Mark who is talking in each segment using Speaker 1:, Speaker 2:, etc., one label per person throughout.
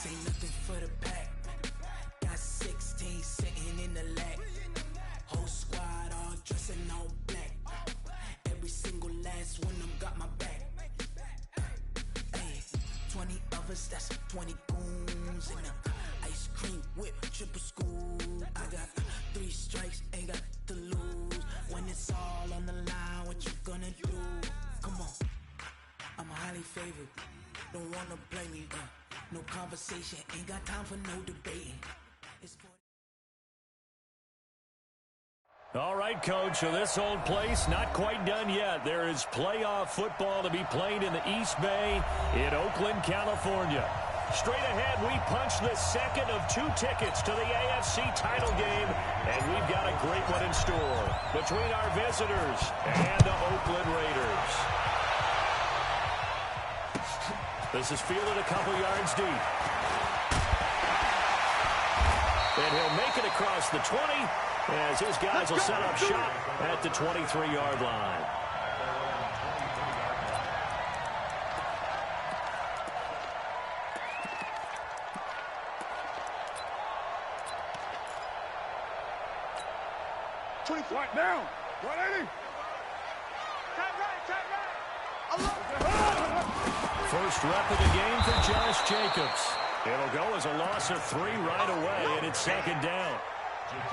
Speaker 1: ain't nothing for the pack. Got 16 sitting in the lag. Whole squad all dressing all black. Every single last one of them got my back. Hey, 20 of us, that's 20 goons in the ice cream whip, triple school. I got 3 strikes, ain't got to lose. When it's all on the line, what you gonna do? Come on, I'm highly favored. Don't wanna blame me, no conversation, ain't got time for no debating.
Speaker 2: All right, Coach, so this old place not quite done yet. There is playoff football to be played in the East Bay in Oakland, California. Straight ahead, we punch the second of 2 tickets to the AFC title game, and we've got a great one in store between our visitors and the Oakland Raiders. This is fielded a couple yards deep. And he'll make it across the 20 as his guys will set up shop at the 23-yard line.
Speaker 3: Right down. 180.
Speaker 2: First rep of the game for Josh Jacobs. It'll go as a loss of 3 right away, and it's second down.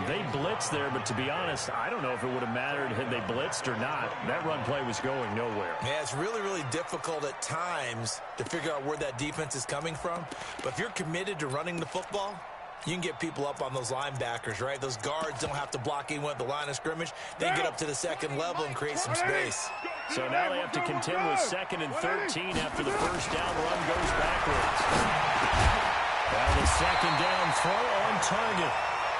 Speaker 2: They blitzed there, but to be honest, I don't know if it would have mattered had they blitzed or not. That run play was going nowhere.
Speaker 4: Yeah, it's really, really difficult at times to figure out where that defense is coming from. But if you're committed to running the football, you can get people up on those linebackers, right? Those guards don't have to block anyone at the line of scrimmage. They get up to the second level and create some space.
Speaker 2: So now they have to contend with 2nd and 13 after the first down run goes backwards. Now the second down throw on target.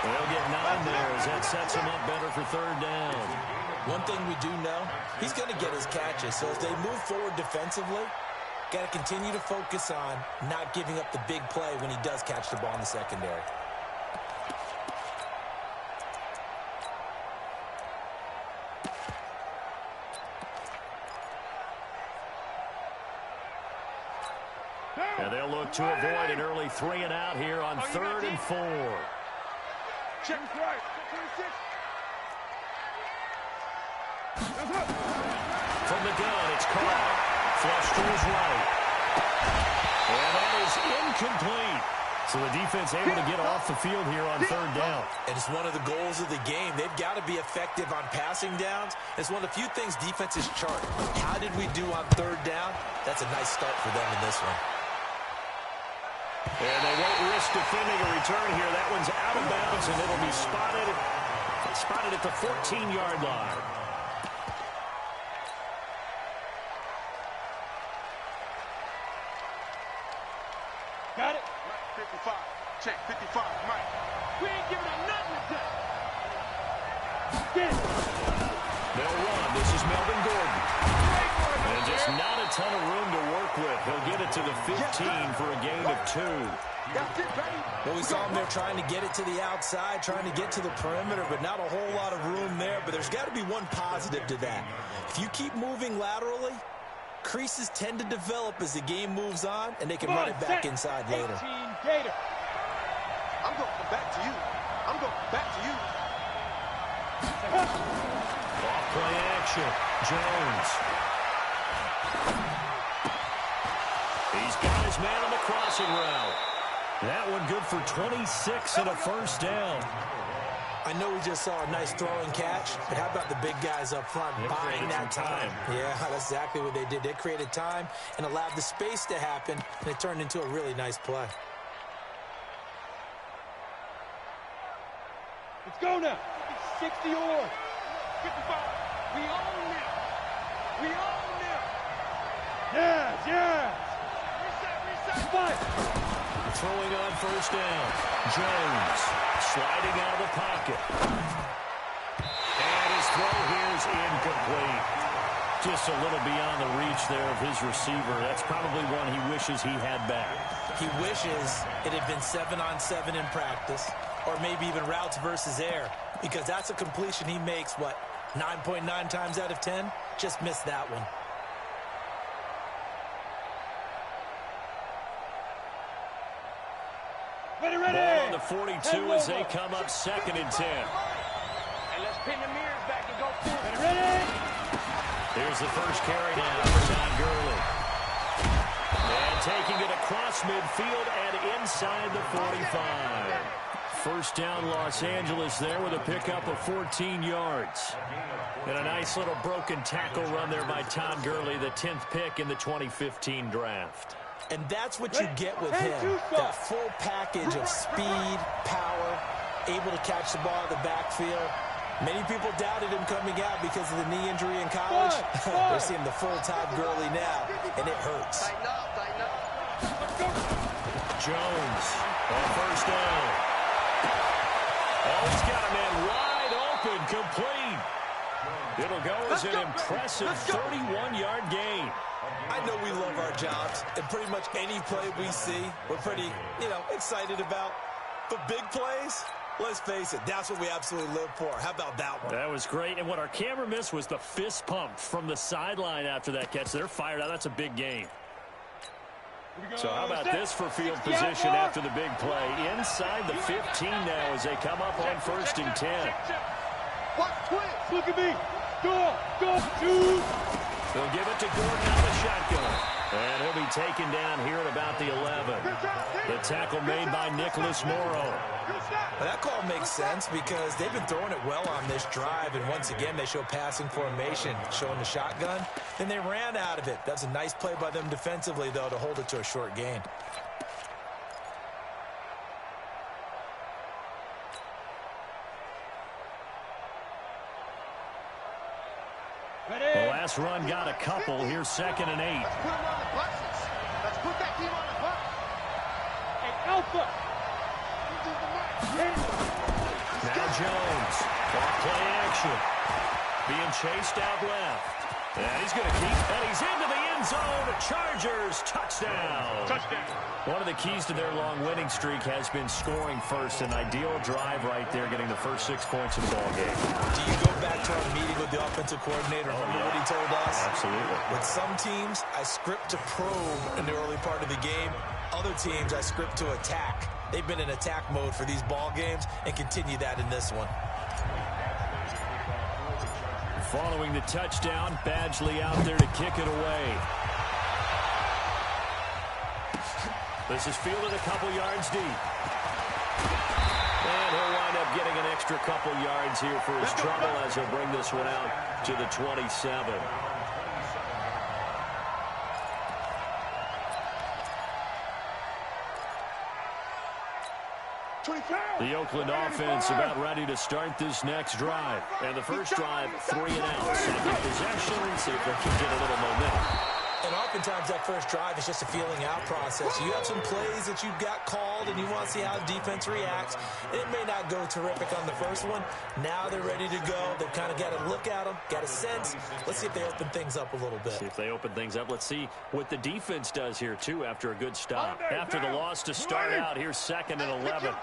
Speaker 2: They'll get 9 there as that sets him up better for 3rd down.
Speaker 4: One thing we do know, he's going to get his catches. So as they move forward defensively, got to continue to focus on not giving up the big play when he does catch the ball in the secondary.
Speaker 2: And they'll look to avoid an early 3 and out here on 3rd and 4.
Speaker 3: Check right. 26.
Speaker 2: From the gun, it's caught. Flush to his right. And that is incomplete. So the defense able to get off the field here on 3rd down.
Speaker 4: And it's one of the goals of the game. They've got to be effective on passing downs. It's one of the few things defenses chart. How did we do on 3rd down? That's a nice start for them in this one.
Speaker 2: And they won't risk defending a return here. That one's out of bounds, and it'll be spotted at the 14-yard line.
Speaker 3: Got it? 55. Check 55. Mike. We ain't giving up nothing today. Get it.
Speaker 2: They'll run. This is Melvin Gordon. And just not a ton of room to work with. He'll get it to the 15 for a gain of 2.
Speaker 4: Well, we saw him there trying to get it to the outside, trying to get to the perimeter, but not a whole lot of room there. But there's got to be one positive to that. If you keep moving laterally, creases tend to develop as the game moves on, and they can run it back inside later.
Speaker 3: I'm going to come back to you. I'm going to come back to you.
Speaker 2: Off play action. Jones. He's got his man on the crossing route. That one good for 26 and a first down.
Speaker 4: I know we just saw a nice throw and catch, but how about the big guys up front buying that time? Yeah, that's exactly what they did. They created time and allowed the space to happen, and it turned into a really nice play.
Speaker 3: Let's go now. 60 or 55. We own now. We own now. Yes, yes. Reset. Fight.
Speaker 2: Throwing on first down. Jones sliding out of the pocket. And his throw here is incomplete. Just a little beyond the reach there of his receiver. That's probably one he wishes he had back.
Speaker 4: He wishes it had been 7-on-7 in practice, or maybe even routes versus air, because that's a completion he makes, 9.9 times out of 10? Just missed that one.
Speaker 2: Ball on the 42 as they come up 2nd and 10.
Speaker 3: And let's pin the mirrors back and go forward.
Speaker 1: Ready?
Speaker 2: Here's the first carry now for Todd Gurley. And taking it across midfield and inside the 45. First down, Los Angeles there with a pickup of 14 yards. And a nice little broken tackle run there by Todd Gurley, the 10th pick in the 2015 draft.
Speaker 4: And that's what you get with him, that full package of speed, power, able to catch the ball in the backfield. Many people doubted him coming out because of the knee injury in college. They're seeing the full Todd Gurley now, and it hurts.
Speaker 2: Jones on first down. Oh, he's got a man wide open, complete. It'll go as an impressive 31-yard gain.
Speaker 4: I know we love our jobs, and pretty much any play we see, we're pretty, excited about. But big plays, let's face it, that's what we absolutely live for. How about that one?
Speaker 2: That was great, and what our camera missed was the fist pump from the sideline after that catch. They're fired out. That's a big gain. So how about this for field position after the big play? Inside the 15 now as they come up on 1st and 10.
Speaker 3: Look at me. Go, shoot.
Speaker 2: They'll give it to Gordon out of the shotgun. And he'll be taken down here at about the 11. The tackle made by Nicholas Morrow.
Speaker 4: Well, that call makes sense because they've been throwing it well on this drive, and once again they show passing formation, showing the shotgun. Then they ran out of it. That's a nice play by them defensively, though, to hold it to a short gain.
Speaker 2: The last run got a couple. Here's 2nd and 8.
Speaker 3: Let's put them on the buses. Let's put that team on the bus. Hey, Alpha.
Speaker 2: Now Jones. Off play action. Being chased out left. And he's going to keep. And he's into the end zone. Chargers touchdown.
Speaker 3: Touchdown.
Speaker 2: One of the keys to their long winning streak has been scoring first. An ideal drive right there, getting the first 6 points in the ball game.
Speaker 4: Do you go back to our meeting with the offensive coordinator? Remember what he told us?
Speaker 2: Absolutely.
Speaker 4: With some teams, I script to probe in the early part of the game. Other teams, I script to attack. They've been in attack mode for these ball games and continue that in this one.
Speaker 2: Following the touchdown, Badgley out there to kick it away. This is fielded a couple yards deep. And he'll wind up getting an extra couple yards here for his trouble as he'll bring this one out to the 27. The Oakland offense about ready to start this next drive. And the first drive, 3 and out. Second possession, see if they can get a little momentum.
Speaker 4: And oftentimes that first drive is just a feeling out process. You have some plays that you've got called and you want to see how the defense reacts. It may not go terrific on the first one. Now they're ready to go. They've kind of got to look at them, got a sense. Let's see if they open things up a little bit.
Speaker 2: See if they open things up. Let's see what the defense does here, too, after a good stop. After the loss to start out, here's 2nd and 11.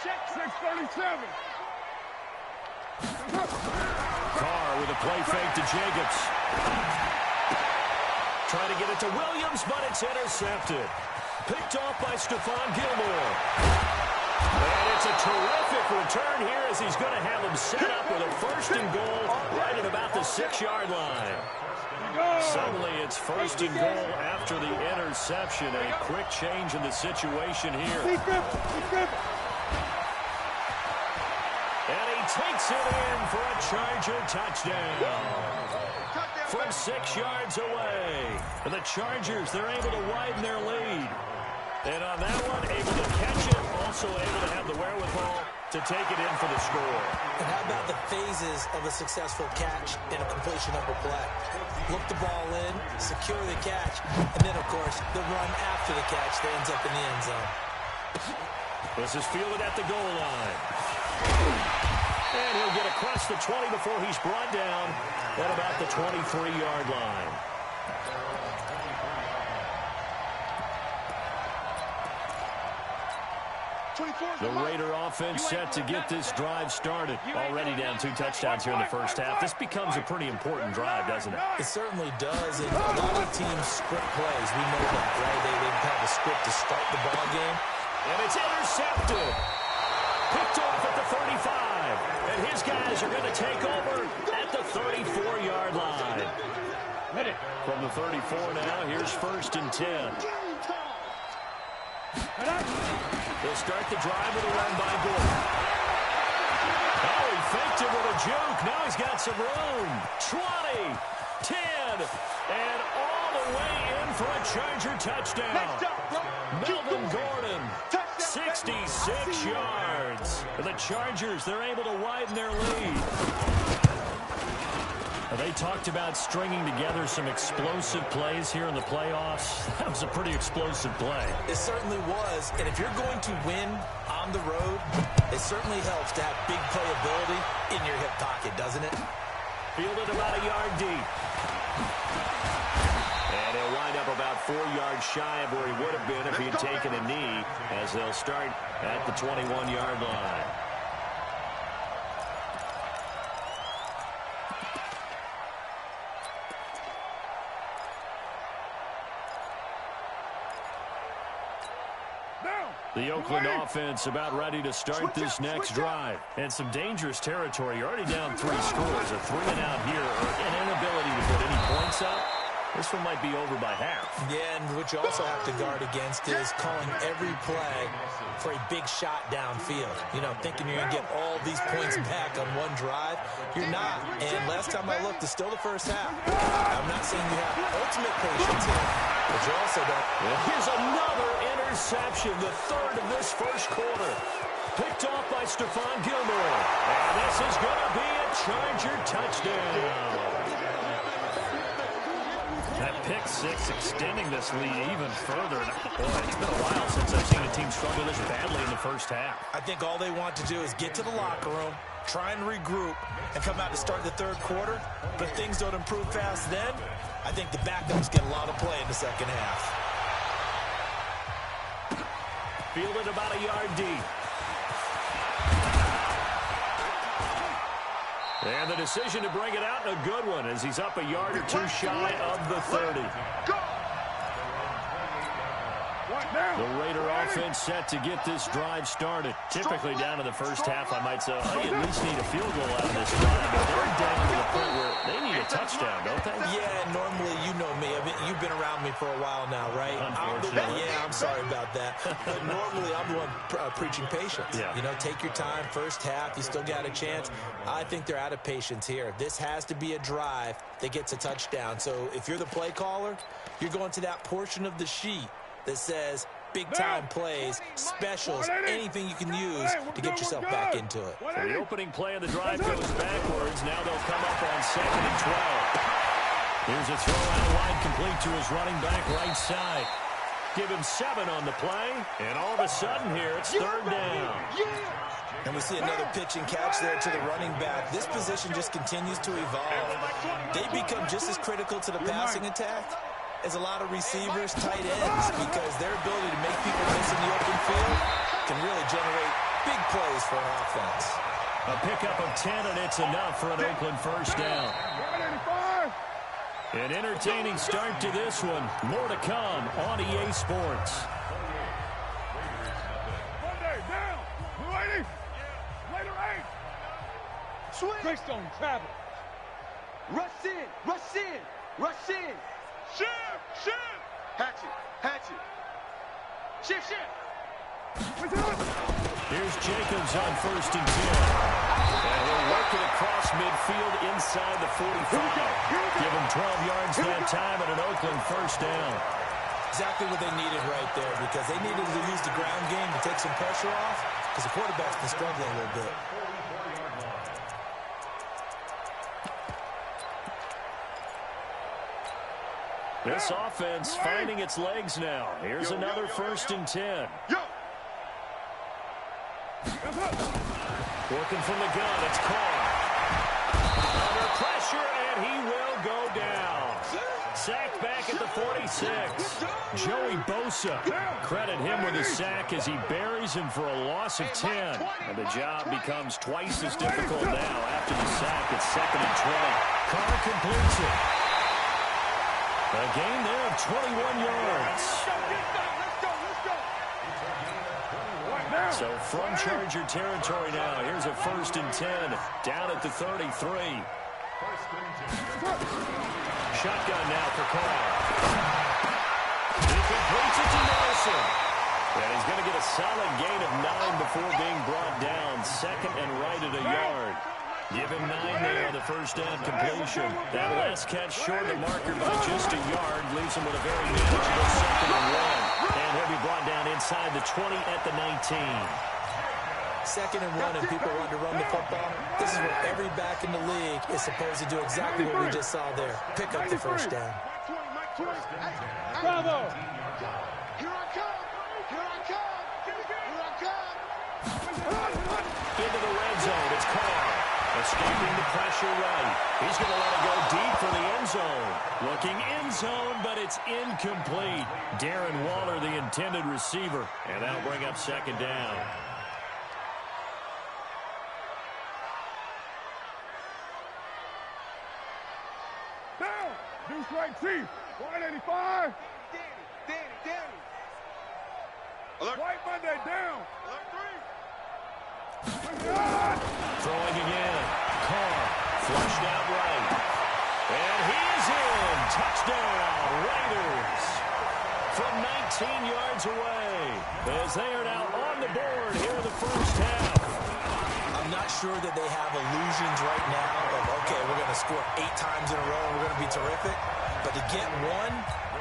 Speaker 3: Check 637.
Speaker 2: Carr with a play fake to Jacobs. Trying to get it to Williams, but it's intercepted. Picked off by Stephon Gilmore. And it's a terrific return here as he's going to have him set up with a 1st and goal right at about the 6-yard line. Suddenly it's 1st and goal after the interception. A quick change in the situation here. And he takes it in for a Charger touchdown. From 6 yards away. And the Chargers, they're able to widen their lead. And on that one, able to catch it, also able to have the wherewithal to take it in for the score.
Speaker 4: And how about the phases of a successful catch and a completion of a play? Look the ball in, secure the catch, and then, of course, the run after the catch that ends up in the end zone.
Speaker 2: This is fielded at the goal line. And he'll get across the 20 before he's brought down at about the 23-yard line. The Raider offense set to get this drive started. Already down 2 touchdowns here in the first half. This becomes a pretty important drive, doesn't it?
Speaker 4: It certainly does. And a lot of teams script plays. We know that, right? They have a script to start the ball game.
Speaker 2: And it's intercepted. Picked off at the 35. And his guys are going to take over at the 34-yard line. From the 34 now, here's 1st and 10. They'll start the drive with a run by Gordon. Oh, he faked it with a juke. Now he's got some room. 20, 10, and all the way in for a Charger touchdown. Melvin Gordon, 66 yards. For the Chargers, they're able to widen their lead. They talked about stringing together some explosive plays here in the playoffs. That was a pretty explosive play.
Speaker 4: It certainly was. And if you're going to win on the road, it certainly helps to have big playability in your hip pocket, doesn't it?
Speaker 2: Fielded about a yard deep. And he'll wind up about 4 yards shy of where he would have been if he had taken a knee, as they'll start at the 21-yard line. The Oakland offense about ready to start this next drive. And some dangerous territory. You're already down 3 scores. A 3-and-out here, or an inability to put any points up. This one might be over by half. Yeah, and what you also have to guard against is calling every play for a big shot downfield. You know, thinking you're going to get all these points back on one drive. You're not. And last time I looked, it's still the first half. I'm not saying you have ultimate patience here, but you also don't. Here's another interception, the 3rd of this first quarter. Picked off by Stephon Gilmore. And this is going to be a Charger touchdown. That pick 6 extending this lead even further. Boy, it's been a while since I've seen a team struggle this badly in the first half.
Speaker 4: I think all they want to do is get to the locker room, try and regroup, and come out to start the 3rd quarter. But if things don't improve fast then, I think the backups get a lot of play in the second half.
Speaker 2: Fielded about a yard deep. And the decision to bring it out, a good one, as he's up a yard or 2 shy of the 30. The Raider offense set to get this drive started. Typically down to the first half, I might say, oh, you at least need a field goal out of this drive. But they're down to the point where they need a touchdown, don't they?
Speaker 4: Yeah, normally, you know me. I mean, you've been around me for a while now, right?
Speaker 2: Unfortunately.
Speaker 4: I'm sorry about that. But normally, I'm the one preaching patience.
Speaker 2: Yeah.
Speaker 4: You know, take your time. First half, you still got a chance. I think they're out of patience here. This has to be a drive that gets a touchdown. So if you're the play caller, you're going to that portion of the sheet that says big-time plays, specials, anything you can use to get yourself back into it.
Speaker 2: So the opening play of the drive goes backwards. Now they'll come up on 2nd and 12. Here's a throw out wide, complete to his running back right side. Give him 7 on the play, and all of a sudden here, it's 3rd down.
Speaker 4: And we see another pitch and catch there to the running back. This position just continues to evolve. They become just as critical to the passing attack as a lot of receivers, tight ends, because their ability to make people miss in the open field can really generate big plays for an offense.
Speaker 2: A pickup of 10, and it's enough for an Oakland first down. An entertaining start to this one. More to come on EA Sports.
Speaker 3: Monday, down. New 80. Later 8. Swing. Greystone, travel. Rush in. Rush in. Rush in. Shift. Shift. Hatchet. Hatchet. Shift. Shift.
Speaker 2: Here's Jacobs on 1st and 10. And he'll work it across midfield inside the 45. Give him 12 yards that time and an Oakland first down.
Speaker 4: Exactly what they needed right there, because they needed to use the ground game to take some pressure off, because the quarterback's been struggling a little bit.
Speaker 2: This offense finding its legs now. Here's another 1st and 10. Working from the gun, it's Carr. Under pressure, and he will go down. Sacked back at the 46. Joey Bosa. Credit him with a sack as he buries him for a loss of 10. And the job becomes twice as difficult now after the sack. It's 2nd and 20. Carr completes it. A gain there of 21 yards. So from Charger territory now, here's a 1st and 10 down at the 33. Shotgun now for Carr. He completes it to Nelson. And he's going to get a solid gain of 9 before being brought down. 2nd and right at a yard. Give him 9 there on the first down completion. That last catch short of the marker by just a yard leaves him with a very manageable 2nd and 1. And he'll be brought down inside the 20 at the 19.
Speaker 4: 2nd and 1 and people want to run the football. This is what every back in the league is supposed to do, exactly what we just saw there. Pick up the first down.
Speaker 3: Bravo! Here I come! Here I come! Here I come!
Speaker 2: Into the red zone, it's Carr. Escaping the pressure right. He's going to let it go deep for the end zone. Looking end zone, but it's incomplete. Darren Waller, the intended receiver. And that'll bring up 2nd down.
Speaker 3: Down! Deuce right Chief! 185! Danny! Alert! White Monday, down! Alert 3!
Speaker 2: Throwing again. Carr flushed out right. And he's in. Touchdown, Raiders. From 19 yards away. As they are now on the board here in the first half.
Speaker 4: I'm not sure that they have illusions right now of, okay, we're going to score 8 times in a row and we're going to be terrific. But to get one,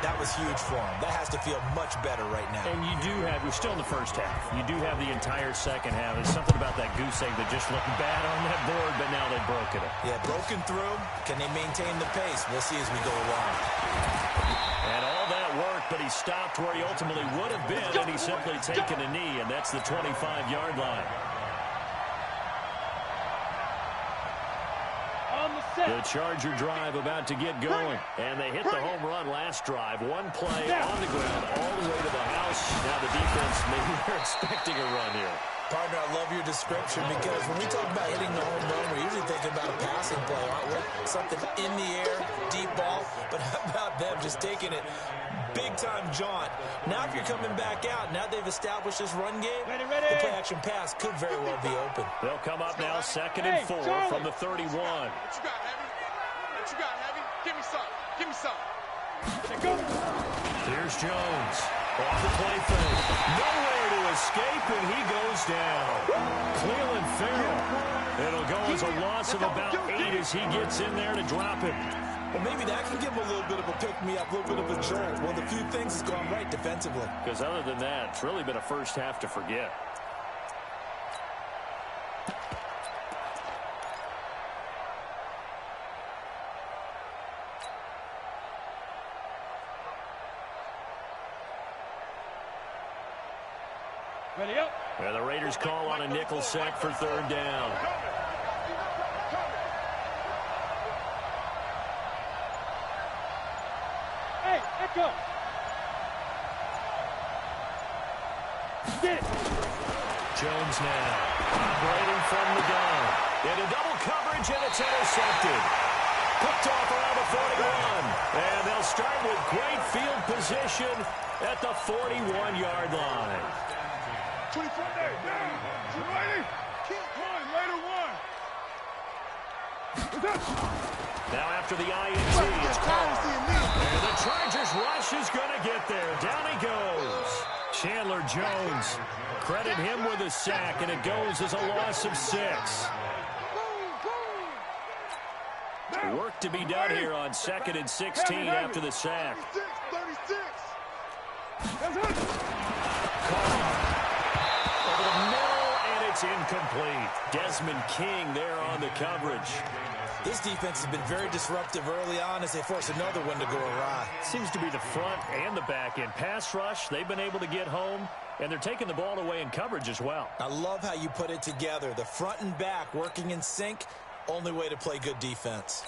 Speaker 4: that was huge for them. That has to feel much better right now.
Speaker 2: And you do have, we're still in the first half. You do have the entire second half. There's something about that goose egg that just looked bad on that board, but now they've broken it.
Speaker 4: Yeah, broken through. Can they maintain the pace? We'll see as we go along.
Speaker 2: And all that work, but he stopped where he ultimately would have been, and he's simply taken a knee, and that's the 25-yard line. The Charger drive about to get going, and they hit the home run last drive. One play on the ground all the way to the house. Now the defense, maybe they're expecting a run here.
Speaker 4: Partner, I love your description because when we talk about hitting the home run, we're usually thinking about a passing play, aren't we? Something in the air, deep ball, but how about them just taking it big-time jaunt? Now if you're coming back out, now they've established this run game, the play-action pass could very well be open.
Speaker 2: They'll come up now 2nd and 4 from the 31.
Speaker 3: What you got, Heavy? What you got, Heavy? Give me some. Give me some.
Speaker 2: Here's Jones. Off the play fake. Nowhere to escape, and he goes down. Cleveland Farrell. It'll go as a loss of about 8 as he gets in there to drop him.
Speaker 4: Well, maybe that can give him a little bit of a pick-me-up, a little bit of a jolt. Well, the few things has gone right defensively.
Speaker 2: Because other than that, it's really been a first half to forget.
Speaker 3: Ready up.
Speaker 2: And the Raiders call on a nickel set for 3rd down.
Speaker 3: Hey, echo. Get it.
Speaker 2: Jones now operating from the gun. Into double coverage, and it's intercepted. Picked off around the 41. And they'll start with great field position at the 41-yard line.
Speaker 3: 24 day, down. Ready? Later one.
Speaker 2: Now after the INT, it's Carr. And the Chargers rush is going to get there. Down he goes. Chandler Jones. Credit him with a sack, and it goes as a loss of 6. Work to be done here on 2nd and 16 after the sack.
Speaker 3: 36.
Speaker 2: Carr. Over the middle, and it's incomplete. Desmond King there on the coverage.
Speaker 4: This defense has been very disruptive early on as they force another one to go awry.
Speaker 2: Seems to be the front and the back end. Pass rush, they've been able to get home, and they're taking the ball away in coverage as well.
Speaker 4: I love how you put it together. The front and back working in sync, only way to play good defense.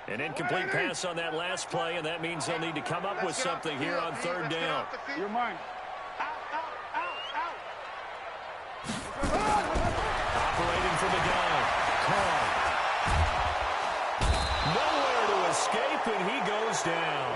Speaker 2: An incomplete pass on that last play, and that means they'll need to come up with something here on third down.
Speaker 3: You're mine.
Speaker 2: Operating for the gun. Carr. Nowhere to escape, and he goes down.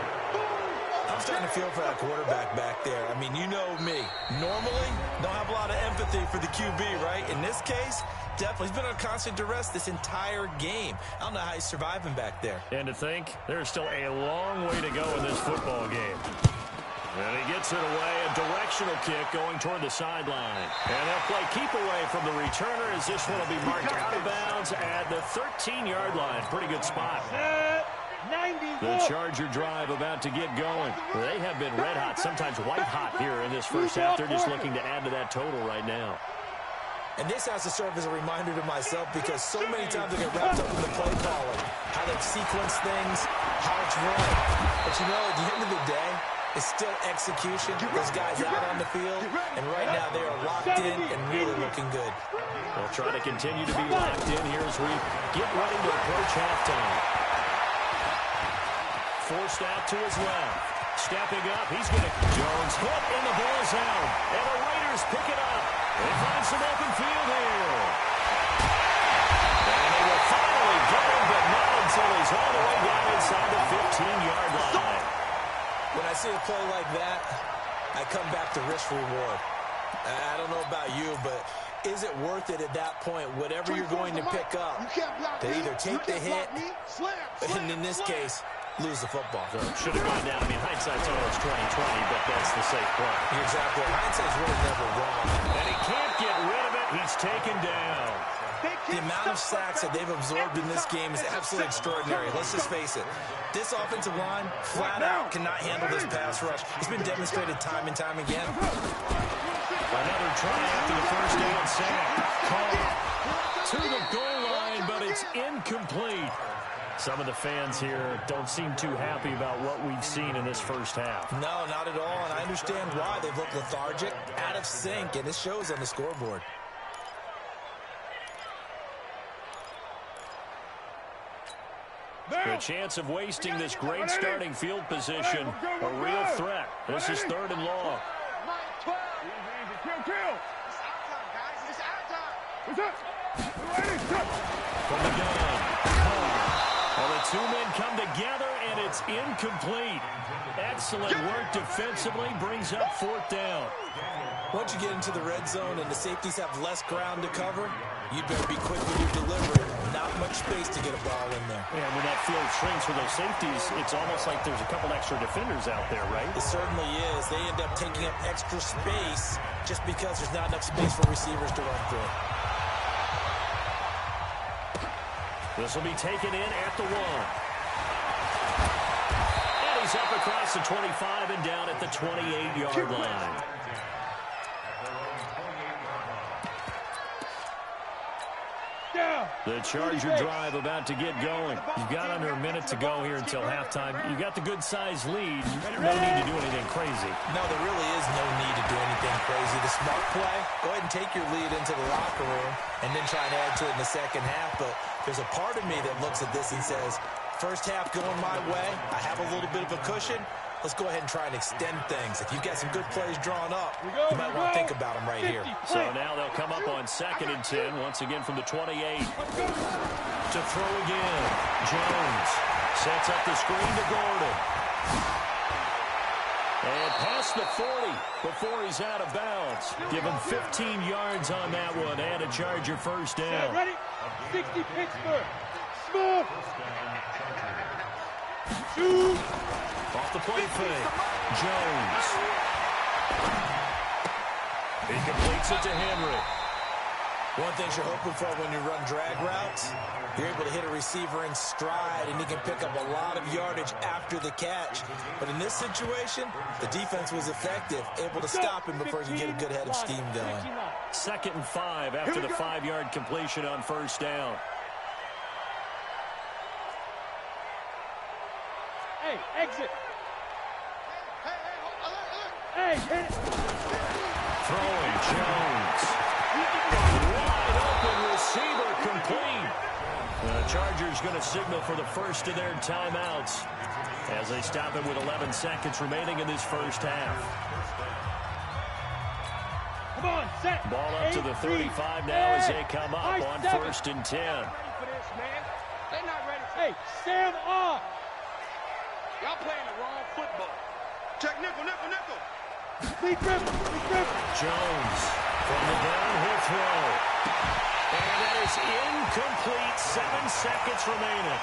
Speaker 4: I'm starting to feel for that quarterback back there. I mean, you know me. Normally, don't have a lot of empathy for the QB, right? In this case, definitely. He's been on constant duress this entire game. I don't know how he's surviving back there.
Speaker 2: And to think, there's still a long way to go in this football game. And he gets it away, a directional kick going toward the sideline. And they'll play keep away from the returner as this one will be marked out of bounds at the 13-yard line. Pretty good spot. The Charger drive about to get going. They have been red hot, sometimes white hot here in this first half. They're just looking to add to that total right now.
Speaker 4: And this has to serve as a reminder to myself because so many times I get wrapped up in the play calling, how they sequence things, how it's run. But you know, at the end of the day, it's still execution. Those guys out on the field, and right now they are locked in and really looking good.
Speaker 2: They'll try to continue to be locked in here as we get ready to approach halftime. Forced out to his left. Stepping up, he's going to... Jones hit, and the ball's out. And the Raiders pick it up. They find some open field here. And they will finally get him, but not until he's all the way down inside the 15-yard line.
Speaker 4: When I see a play like that, I come back to risk-reward. I don't know about you, but is it worth it at that point, whatever you're going to pick up, to either take the hit, and in this case, lose the football?
Speaker 2: So should have gone down. I mean, hindsight's always 20/20, but that's the safe play.
Speaker 4: You're exactly right. Hindsight's really never wrong.
Speaker 2: And he can't get rid of it. He's taken down.
Speaker 4: The amount of sacks that they've absorbed in this game is absolutely extraordinary. Let's just face it. This offensive line, flat out, cannot handle this pass rush. It's been demonstrated time and time again.
Speaker 2: Another try after the first down sack. Call to the goal line, but it's incomplete. Some of the fans here don't seem too happy about what we've seen in this first half.
Speaker 4: No, not at all, and I understand why. They've looked lethargic, out of sync, and it shows on the scoreboard.
Speaker 2: The chance of wasting this great starting field position, a real threat. This is third and long. From the gun. Well, the two men come together, and it's incomplete. Excellent work defensively, brings up fourth down.
Speaker 4: Once you get into the red zone and the safeties have less ground to cover, you better be quick with your delivery. Not much space to get a ball in there.
Speaker 2: And when that field shrinks for those safeties, it's almost like there's a couple extra defenders out there, right?
Speaker 4: It certainly is. They end up taking up extra space just because there's not enough space for receivers to run through.
Speaker 2: This will be taken in at the 1. And he's up across the 25 and down at the 28-yard line. The Charger drive about to get going. You've got under a minute to go here until halftime. You've got the good-sized lead. No need to do anything crazy.
Speaker 4: No, there really is no need to do anything crazy. The smart play, go ahead and take your lead into the locker room and then try and add to it in the second half. But there's a part of me that looks at this and says, first half going my way, I have a little bit of a cushion. Let's go ahead and try and extend things. If you've got some good plays drawn up, you might want to think about them right here.
Speaker 2: So now they'll come up on 2nd and 10, once again from the 28. To throw again. Jones sets up the screen to Gordon. And past the 40 before he's out of bounds. Give him 15 yards on that one and a Charger first down.
Speaker 3: Ready? 60 Pittsburgh. Smooth. Shoot.
Speaker 2: Off the play fake. Jones. He completes it to Henry.
Speaker 4: One thing you're hoping for when you run drag routes, you're able to hit a receiver in stride, and he can pick up a lot of yardage after the catch. But in this situation, the defense was effective, able to stop him before you get a good head of steam going.
Speaker 2: 2nd and 5 after the 5-yard completion on first down.
Speaker 3: Hey, exit. Hey, hit it.
Speaker 2: Throwing Jones. Wide open receiver complete. Chargers going to signal for the first of their timeouts as they stop it with 11 seconds remaining in this first half.
Speaker 3: Come on, set.
Speaker 2: Ball up to the 35 now as they come up on 1st and 10.
Speaker 3: Ready for this, man. They're not ready. Hey, stand off. Y'all playing the wrong football. Check nickel, nickel, nickel. Lead dribble, lead dribble.
Speaker 2: Jones from the downhill throw. And that is incomplete. 7 seconds remaining.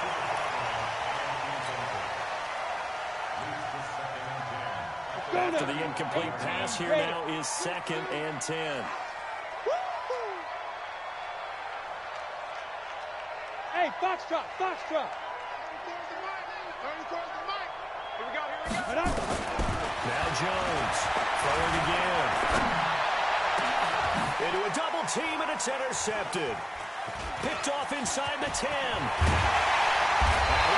Speaker 2: After the incomplete pass here now is 2nd and 10.
Speaker 3: Hey, foxtrot, foxtrot. Here we go, here we go.
Speaker 2: Now Jones throwing again. Into a double team, and it's intercepted. Picked off inside the 10. He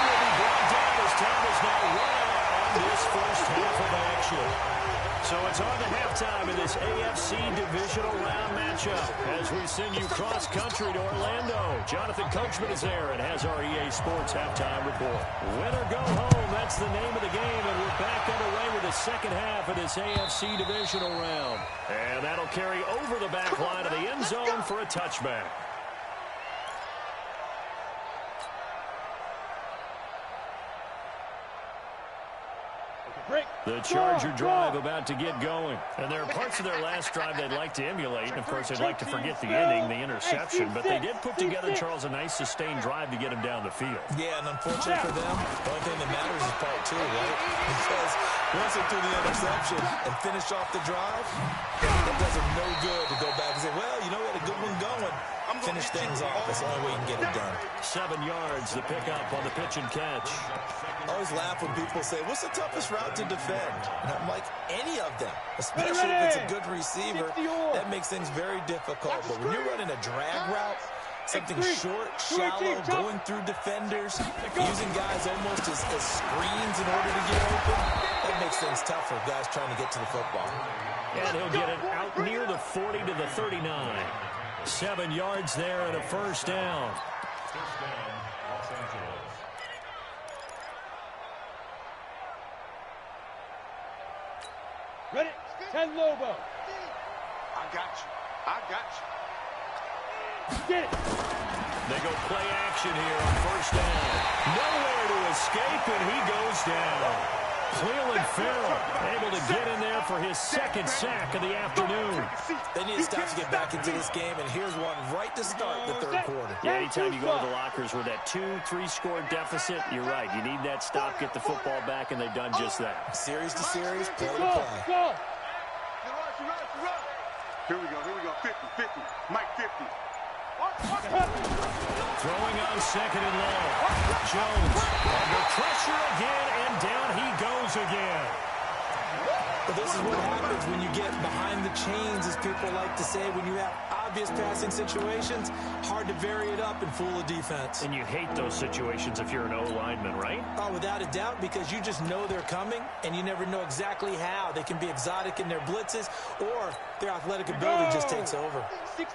Speaker 2: will be brought down as time is now run out on this first half of action. So it's on to halftime in this AFC Divisional round matchup as we send you cross-country to Orlando. Jonathan Coachman is there and has our EA Sports halftime report. Win or go home, that's the name of the game, and we're back underway with the second half of this AFC Divisional round. And that'll carry over the back line of the end zone for a touchback. The Charger drive about to get going. And there are parts of their last drive they'd like to emulate. And, of course, they'd like to forget the ending, the interception. But they did put together, Charles, a nice sustained drive to get him down the field.
Speaker 4: Yeah, and unfortunately for them, the only thing that matters is part 2, right? Because once they threw the interception and finish off the drive, it does them no good to go back and say, well, you know, we had a good one going. Finish things off. That's the only way you can get it done.
Speaker 2: 7 yards, the pickup on the pitch and catch.
Speaker 4: I always laugh when people say, what's the toughest route to defend? And I'm like, any of them, especially if it's a good receiver. That makes things very difficult. But when you're running a drag route, something short, shallow, going through defenders, using guys almost as screens in order to get open, that makes things tough for guys trying to get to the football.
Speaker 2: And he'll get it out near the 40 to the 39. 7 yards there and a first down.
Speaker 3: Ready? 10 Lobo.
Speaker 5: I got you. I got you.
Speaker 3: Get it.
Speaker 2: They go play action here on first down. Nowhere to escape, and he goes down. Cleveland Farrell able to get in there for his 2nd sack of the afternoon.
Speaker 4: They need to stop to get back into this game, and here's one right to start the 3rd quarter.
Speaker 2: Yeah, anytime you go to the lockers with that 2-3 score deficit, you're right. You need that stop, get the football back, and they've done just that.
Speaker 4: Series to series, play to play.
Speaker 3: Go.
Speaker 5: Here we go, 50, Mike 50.
Speaker 2: Throwing on 2nd and long. Jones under pressure again, and down he goes again.
Speaker 4: But this is what happens when you get behind the chains, as people like to say. When you have obvious passing situations, hard to vary it up and fool a defense.
Speaker 2: And you hate those situations if you're an O-lineman, right?
Speaker 4: Oh, without a doubt, because you just know they're coming, and you never know exactly how. They can be exotic in their blitzes, or their athletic ability just takes over.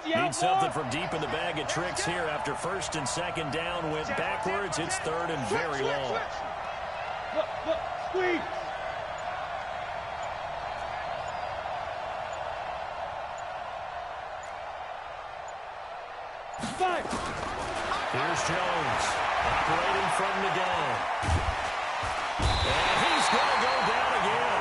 Speaker 2: Need something from deep in the bag of tricks here after 1st and 2nd down went backwards. It's 3rd and very long.
Speaker 3: Look, squeeze.
Speaker 2: Here's Jones, operating from the gun. And he's going to go down again.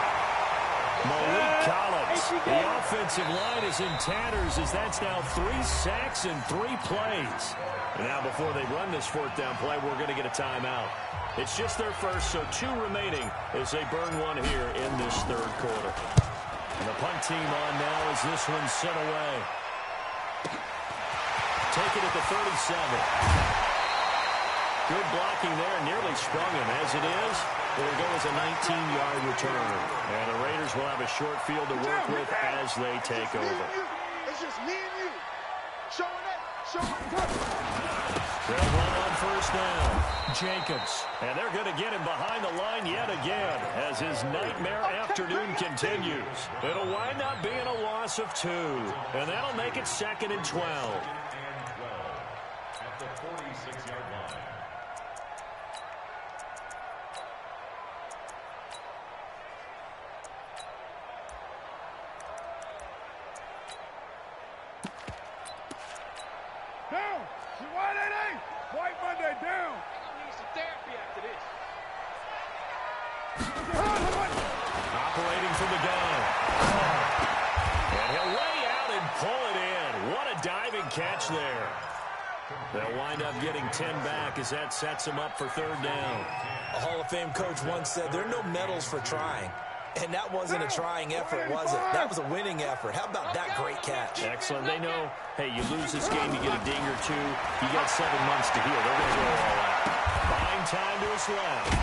Speaker 2: Malik Collins, the offensive line is in tatters as that's now 3 sacks in 3 plays. And now before they run this 4th down play, we're going to get a timeout. It's just their first, so 2 remaining as they burn one here in this 3rd quarter. And the punt team on now as this one's sent away. Take it at the 37. Good blocking there, nearly sprung him. As it is, it'll go as a 19-yard return. And the Raiders will have a short field to work with as they take over.
Speaker 5: It's just me and you. Showing up.
Speaker 2: They'll run on first down. Jacobs. And they're going to get him behind the line yet again as his nightmare afternoon continues. It'll wind up being a loss of 2. And that'll make it 2nd and 12. the 46-yard line.
Speaker 3: Down! Why that ain't? White Monday down! I'm gonna need some therapy after this.
Speaker 2: Operating from the gun. And he'll lay out and pull it in. What a diving catch there. They'll wind up getting 10 back as that sets them up for third down.
Speaker 4: A Hall of Fame coach once said there are no medals for trying. And that wasn't a trying effort, was it? That was a winning effort. How about that great catch?
Speaker 2: Excellent. They know, hey, you lose this game, you get a ding or two. You got 7 months to heal. They're going to go all out. Buying time to his left.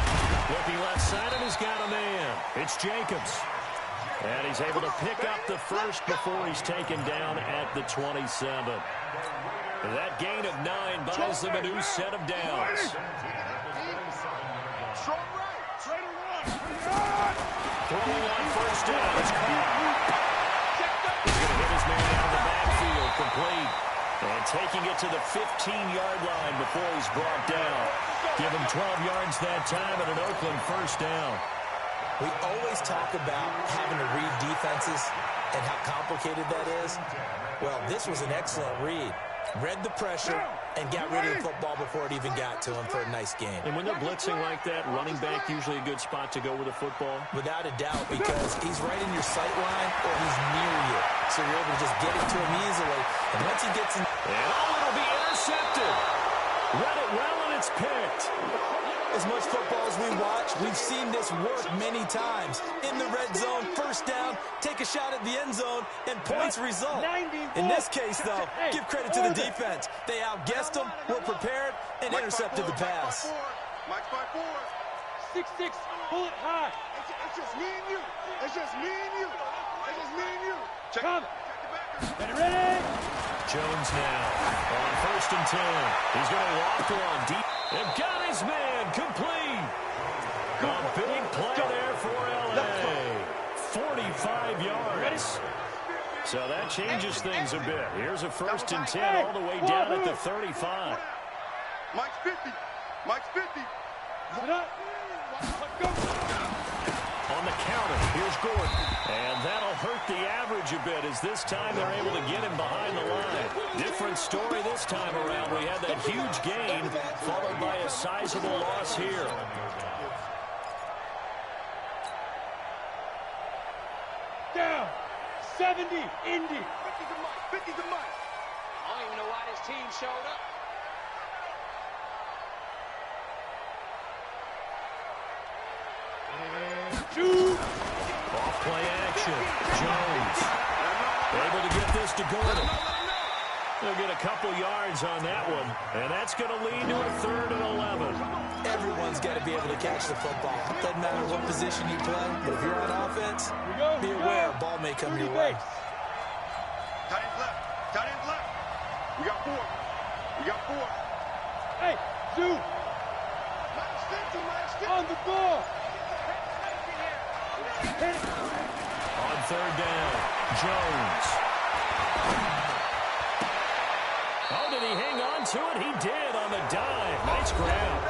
Speaker 2: Looking left side, and he's got a man. It's Jacobs. And he's able to pick up the first before he's taken down at the 27. That gain of 9 buys them a new set of downs. Throwing on first down. It's caught. He's going to hit his man out of the backfield, complete. And taking it to the 15-yard line before he's brought down. Give him 12 yards that time and an Oakland first down.
Speaker 4: We always talk about having to read defenses and how complicated that is. Well, this was an excellent read. Read the pressure and got rid of the football before it even got to him for a nice game.
Speaker 2: And when they're blitzing like that, running back usually a good spot to go with the football?
Speaker 4: Without a doubt, because he's right in your sight line or he's near you. So you're able to just get it to him easily. And once he gets in...
Speaker 2: And it'll be intercepted. Read it well, and it's picked.
Speaker 4: As much football as we watch, we've seen this work many times. In the red zone, first down, take a shot at the end zone, and points result. In this case, though, give credit to the defense. They outguessed them, were prepared, and intercepted the pass.
Speaker 5: Mike's by 4.
Speaker 3: 6'6", pull it high.
Speaker 5: It's just me and you. It's just me and you. It's just me and you.
Speaker 3: Come. Get ready.
Speaker 2: Jones now on first and 10. He's going to walk one deep. And got his man complete. A big play there for L.A. 45 yards. So that changes things a bit. Here's a first and 10 all the way down at the 35.
Speaker 5: Mike's 50. Mike's 50.
Speaker 2: On the counter, here's Gordon. And that'll hurt the average a bit as this time they're able to get him behind the line. Different story this time around. We had that huge gain followed by a sizable loss here.
Speaker 3: Down. 70, Indy.
Speaker 5: 50 to Mike. 50 to Mike.
Speaker 3: I don't even know why this team showed up.
Speaker 2: Off play action. Jones able to get this to Gordon. They'll get a couple yards on that one, and that's going to lead to a 3rd and 11.
Speaker 4: Everyone's got to be able to catch the football. Doesn't matter what position you play, but if you're on offense, be aware a ball may come your way.
Speaker 5: Tight end's left. Tight end's left. We got 4. We got 4.
Speaker 3: Hey, Zoo.
Speaker 5: Mike's 50. Mike's 50.
Speaker 3: On the ball.
Speaker 2: On 3rd down, Jones. Oh, did he hang on to it? He did on the dive. Nice grab.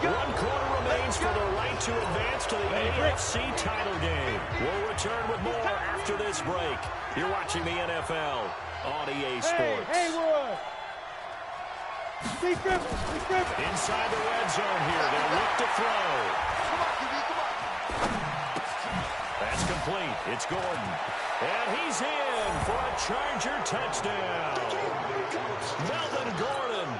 Speaker 2: 1 quarter remains for the right to advance to the AFC title game. We'll return with more after this break. You're watching the NFL on EA Sports.
Speaker 3: Haywood.
Speaker 2: Inside the red zone here. They'll look to throw.
Speaker 5: Come on, QB. Come on.
Speaker 2: That's complete. It's Gordon. And he's in for a Charger touchdown. Melvin Gordon.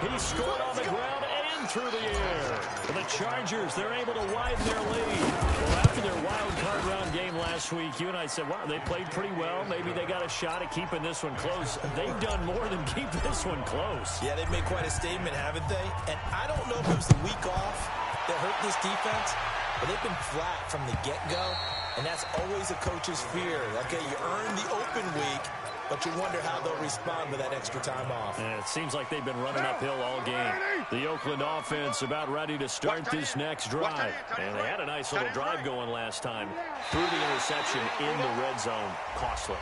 Speaker 2: He scored on the ground and through the air. For the Chargers, they're able to widen their lead. Well, after their wild card round game last week, you and I said, wow, they played pretty well. Maybe they got a shot at keeping this one close. They've done more than keep this one close.
Speaker 4: Yeah, they've made quite a statement, haven't they? And I don't know if it was the week off that hurt this defense, but they've been flat from the get-go. And that's always a coach's fear. Okay, you earn the open week, but you wonder how they'll respond with that extra time off.
Speaker 2: And it seems like they've been running uphill all game. The Oakland offense about ready to start this next drive. And they had a nice little drive going last time. Through the interception in the red zone. Costly.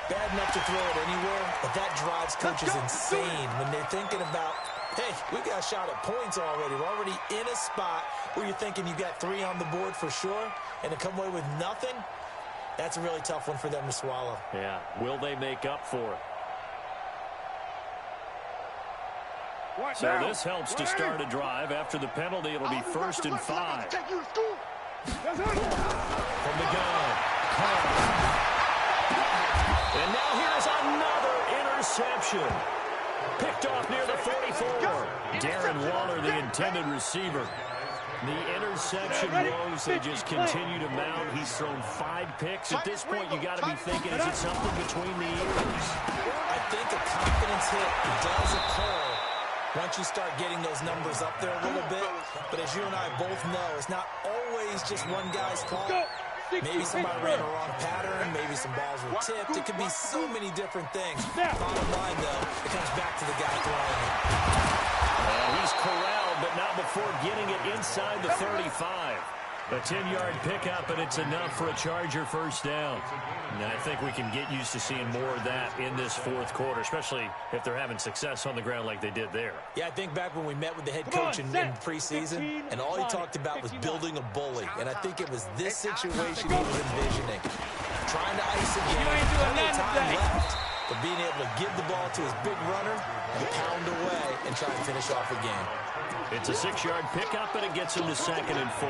Speaker 4: bad enough to throw it anywhere, but that drives coaches insane when they're thinking about, hey, we got a shot at points already. We're already in a spot where you're thinking you got 3 on the board for sure, and to come away with nothing, that's a really tough one for them to swallow.
Speaker 2: Yeah, will they make up for it? So this helps to start a drive. After the penalty, it'll be 1st and 5. From the gun. And now here's another interception. Picked off near the 44. Darren Waller, the intended receiver. The interception woes, they just continue to mount. He's thrown 5 picks. At this point, you got to be thinking, is it something between the ears?
Speaker 4: I think a confidence hit does occur once you start getting those numbers up there a little bit. But as you and I both know, it's not always just one guy's fault. Maybe somebody ran a wrong pattern. Maybe some balls were tipped. It could be so many different things. Bottom line, though, it comes back to the guy throwing it.
Speaker 2: He's corralled, but not before getting it inside the 35. A 10-yard pickup, and it's enough for a Charger first down. And I think we can get used to seeing more of that in this 4th quarter, especially if they're having success on the ground like they did there.
Speaker 4: Yeah, I think back when we met with the head coach in preseason, and all he talked about was building a bully. And I think it was this situation he was envisioning. Trying to ice a game, plenty of time left, but being able to give the ball to his big runner and pound away and try and finish off a game.
Speaker 2: It's a 6-yard pickup, and it gets him to 2nd and 4.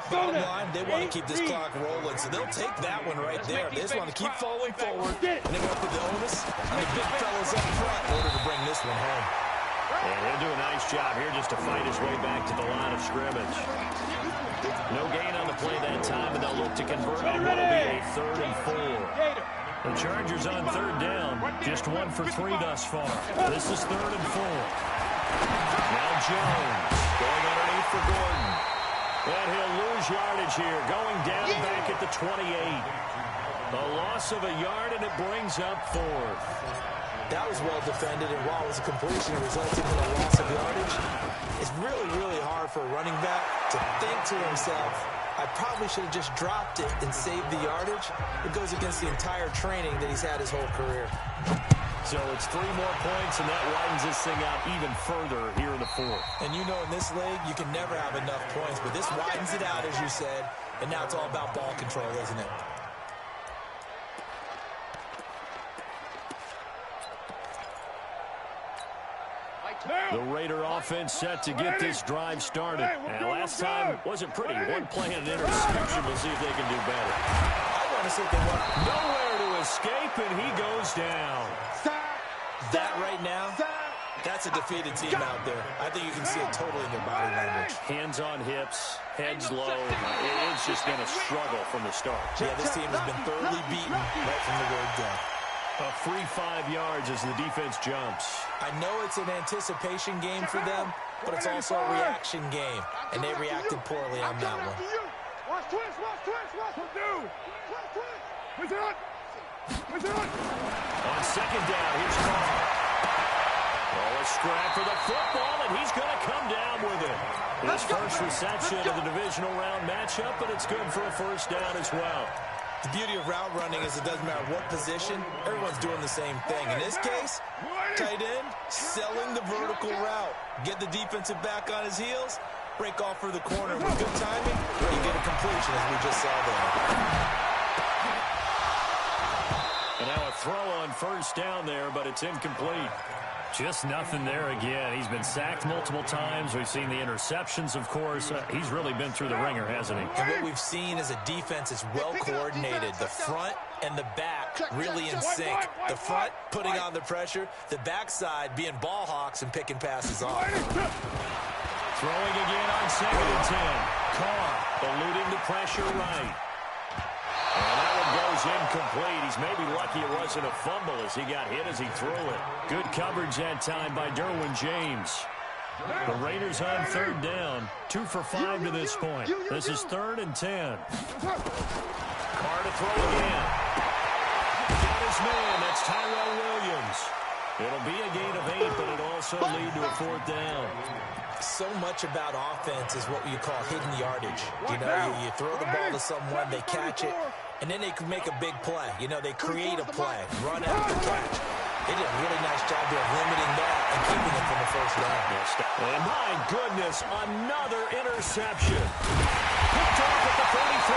Speaker 4: Bottom line, they want to keep this clock rolling, so they'll take that one right there. They just want to keep falling forward, and they want to put the onus on the big fellas up front in order to bring this one home.
Speaker 2: And he'll do a nice job here just to fight his way back to the line of scrimmage. No gain on the play that time, and they'll look to convert on what will be a 3rd and 4. The Chargers on 3rd down, just 1 for 3 thus far. This is 3rd and 4. Now Jones going underneath for Gordon. And he'll lose yardage here, going down back at the 28. A loss of a yard, and it brings up 4th.
Speaker 4: That was well defended, and while it was a completion, it resulted in a loss of yardage. It's really, really hard for a running back to think to himself, I probably should have just dropped it and saved the yardage. It goes against the entire training that he's had his whole career.
Speaker 2: So it's 3 more points, and that widens this thing out even further here in the 4th.
Speaker 4: And you know in this league, you can never have enough points, but this widens it out, as you said, and now it's all about ball control, isn't it?
Speaker 2: The Raider offense set to get this drive started. And last time wasn't pretty. One play and an interception. We'll see if they can do better.
Speaker 4: I want to see if they want
Speaker 2: nowhere to escape, and he goes down.
Speaker 4: That right now, that's a defeated team out there. I think you can see it totally in their body language.
Speaker 2: Hands on hips, heads low. It's just been a struggle from the start.
Speaker 4: Yeah, this team has been thoroughly beaten right from the word go.
Speaker 2: A free 5 yards as the defense jumps.
Speaker 4: I know it's an anticipation game for them, but it's also a reaction game, and they reacted poorly on that one.
Speaker 3: Watch twist, watch twist, watch twist. Where's it on? Where's it on?
Speaker 2: On 2nd down, here's Carr. Oh, a scrap for the football, and he's going to come down with it. His first reception of the divisional round matchup, but it's good for a first down as well.
Speaker 4: The beauty of route running is it doesn't matter what position, everyone's doing the same thing. In this case, tight end, selling the vertical route. Get the defensive back on his heels, break off for the corner. With good timing, you get a completion, as we just saw there.
Speaker 2: And now a throw on first down there, but it's incomplete. Just nothing there again. He's been sacked multiple times. We've seen the interceptions, of course. He's really been through the ringer, hasn't he?
Speaker 4: And what we've seen is a defense is well coordinated. The front and the back really in sync. The front putting on the pressure. The backside being ball hawks and picking passes off.
Speaker 2: Throwing again on 2nd and 10. Carr eluding the pressure right. And that one goes incomplete. He's maybe lucky it wasn't a fumble as he got hit as he threw it. Good coverage that time by Derwin James. The Raiders on 3rd down. 2 for 5 to this point. This is 3rd and 10. Carr to throw again. Got his man. That's Tyrell Williams. It'll be a gain of 8, but it'll also lead to a 4th down.
Speaker 4: So much about offense is what you call hidden yardage. You know, you throw the ball to someone, they catch it, And then they can make a big play. You know, they create a play, run after catch. They did a really nice job there of limiting that and keeping it from the first down.
Speaker 2: And my goodness, another interception. Picked off at the 33.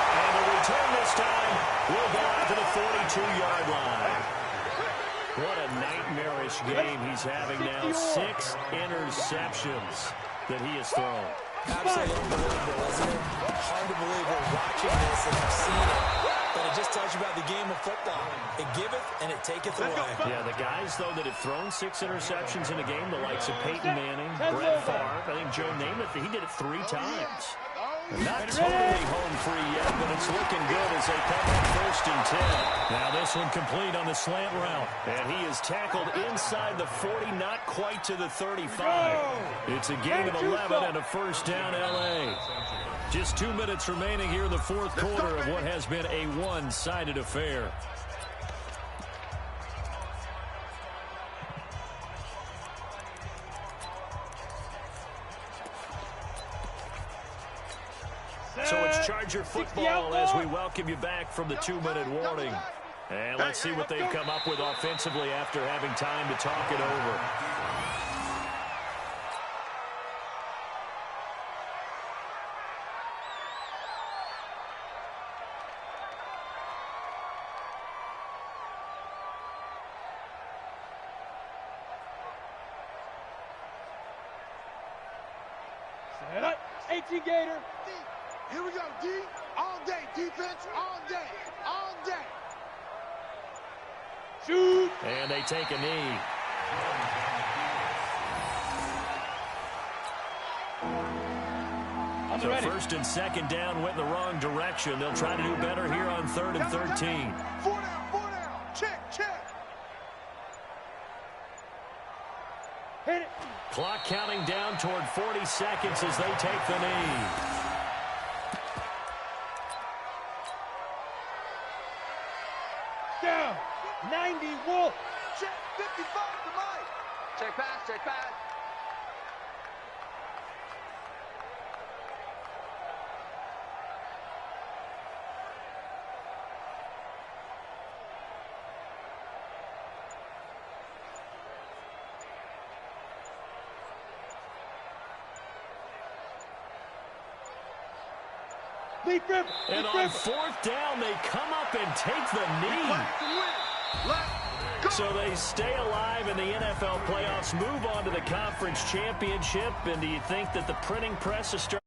Speaker 2: And the return this time will go out to the 42-yard line. What a nightmarish game he's having now. 6 interceptions that he has thrown.
Speaker 4: Absolutely unbelievable, isn't it? Hard to believe we're watching this and have seen it. But it just tells you about the game of football. It giveth and it taketh away.
Speaker 2: Yeah, the guys, though, that have thrown 6 interceptions in a game, the likes of Peyton Manning, Brett Favre, I think Joe Namath, he did it 3 times. Not totally home free yet, but it's looking good as they come up 1st and 10. Now this one complete on the slant route. And he is tackled inside the 40, not quite to the 35. It's a gain of 11 and a first down L.A. Just 2 minutes remaining here in the 4th quarter of what has been a one-sided affair. So it's Charger football as we welcome you back from the 2-minute warning. And let's see what they've come up with offensively after having time to talk it over.
Speaker 3: Set up, 18 Gator.
Speaker 5: Here we go, D. All day. Defense, all day. All day.
Speaker 3: Shoot.
Speaker 2: And they take a knee. So 1st and 2nd down went in the wrong direction. They'll try to do better here on 3rd and 13.
Speaker 5: 4 down. Check, check.
Speaker 3: Hit it.
Speaker 2: Clock counting down toward 40 seconds as they take the knee.
Speaker 3: Down. 90 Wolf.
Speaker 5: Check, 55 to Mike. Check pass, check pass.
Speaker 2: And on 4th down, they come up and take the knee. So they stay alive in the NFL playoffs, move on to the conference championship. And do you think that the printing press is starting